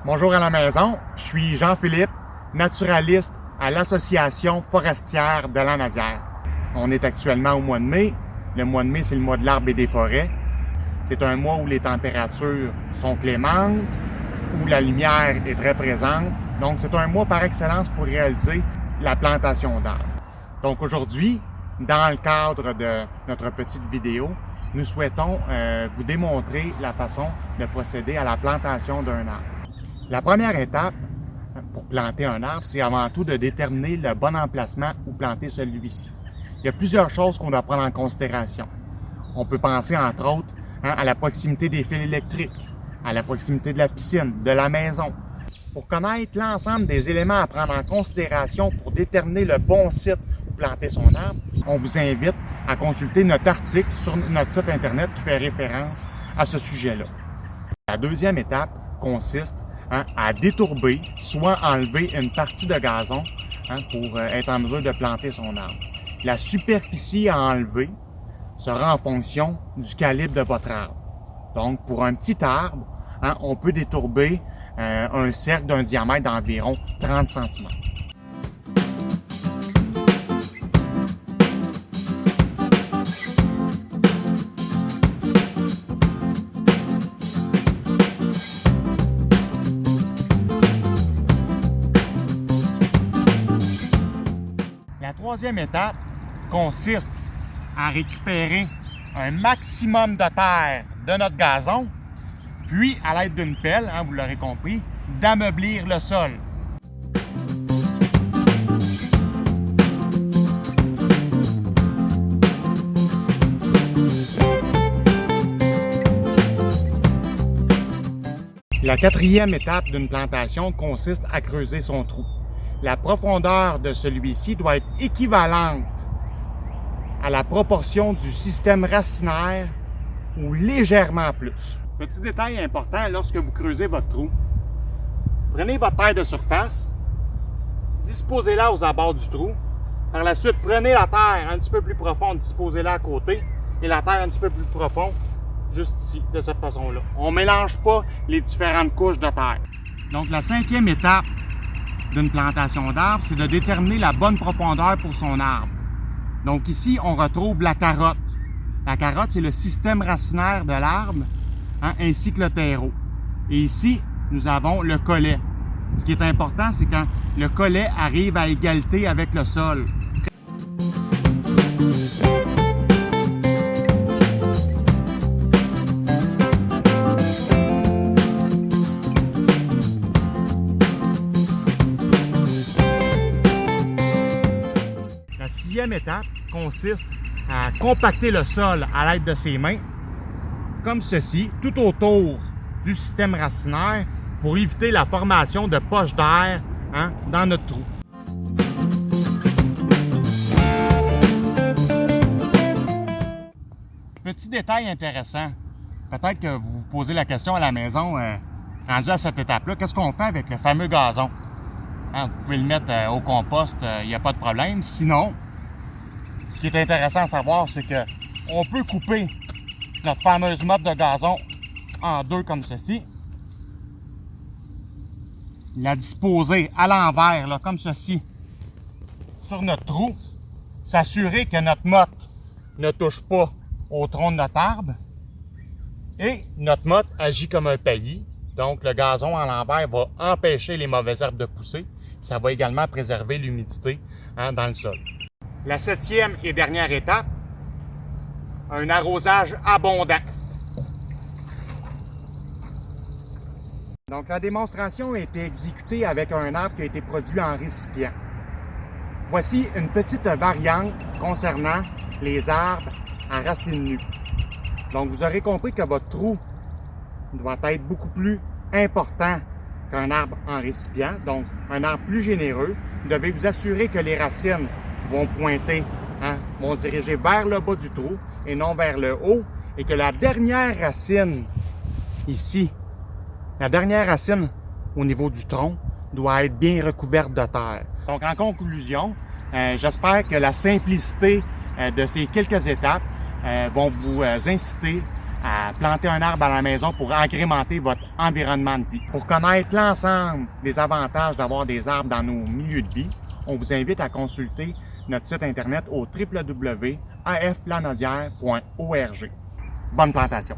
Bonjour à la maison, je suis Jean-Philippe, naturaliste à l'Association forestière de la Nadière. On est actuellement au mois de mai. Le mois de mai, c'est le mois de l'arbre et des forêts. C'est un mois où les températures sont clémentes, où la lumière est très présente. Donc, c'est un mois par excellence pour réaliser la plantation d'arbres. Donc, aujourd'hui, dans le cadre de notre petite vidéo, nous souhaitons vous démontrer la façon de procéder à la plantation d'un arbre. La première étape pour planter un arbre, c'est avant tout de déterminer le bon emplacement où planter celui-ci. Il y a plusieurs choses qu'on doit prendre en considération. On peut penser, entre autres, à la proximité des fils électriques, à la proximité de la piscine, de la maison. Pour connaître l'ensemble des éléments à prendre en considération pour déterminer le bon site où planter son arbre, on vous invite à consulter notre article sur notre site Internet qui fait référence à ce sujet-là. La deuxième étape consiste à détourber, soit enlever une partie de gazon pour être en mesure de planter son arbre. La superficie à enlever sera en fonction du calibre de votre arbre. Donc, pour un petit arbre, on peut détourber un cercle d'un diamètre d'environ 30 cm. La troisième étape consiste à récupérer un maximum de terre de notre gazon, puis à l'aide d'une pelle, vous l'aurez compris, d'ameublir le sol. La quatrième étape d'une plantation consiste à creuser son trou. La profondeur de celui-ci doit être équivalente à la proportion du système racinaire ou légèrement plus. Petit détail important lorsque vous creusez votre trou. Prenez votre terre de surface, disposez-la aux abords du trou. Par la suite, prenez la terre un petit peu plus profonde, disposez-la à côté, et la terre un petit peu plus profonde, juste ici, de cette façon-là. On ne mélange pas les différentes couches de terre. Donc, la cinquième étape d'une plantation d'arbre, c'est de déterminer la bonne profondeur pour son arbre. Donc ici, on retrouve la carotte. La carotte, c'est le système racinaire de l'arbre, ainsi que le terreau. Et ici, nous avons le collet. Ce qui est important, c'est quand le collet arrive à égalité avec le sol. La sixième étape consiste à compacter le sol à l'aide de ses mains, comme ceci, tout autour du système racinaire pour éviter la formation de poches d'air dans notre trou. Petit détail intéressant, peut-être que vous vous posez la question à la maison, rendu à cette étape-là, qu'est-ce qu'on fait avec le fameux gazon? Vous pouvez le mettre au compost, il n'y a pas de problème. Sinon, ce qui est intéressant à savoir, c'est qu'on peut couper notre fameuse motte de gazon en deux comme ceci. La disposer à l'envers, comme ceci, sur notre trou. S'assurer que notre motte ne touche pas au tronc de notre arbre. Et notre motte agit comme un paillis. Donc, le gazon à l'envers va empêcher les mauvaises herbes de pousser. Ça va également préserver l'humidité dans le sol. La septième et dernière étape, un arrosage abondant. Donc, la démonstration a été exécutée avec un arbre qui a été produit en récipient. Voici une petite variante concernant les arbres à racines nues. Donc, vous aurez compris que votre trou doit être beaucoup plus important qu'un arbre en récipient, donc un arbre plus généreux. Vous devez vous assurer que les racines vont pointer, vont se diriger vers le bas du trou et non vers le haut, et que la dernière racine, ici, la dernière racine au niveau du tronc, doit être bien recouverte de terre. Donc, en conclusion, j'espère que la simplicité de ces quelques étapes vont vous inciter à planter un arbre à la maison pour agrémenter votre environnement de vie. Pour connaître l'ensemble des avantages d'avoir des arbres dans nos milieux de vie, on vous invite à consulter notre site internet au www.aflanaudière.org. Bonne plantation!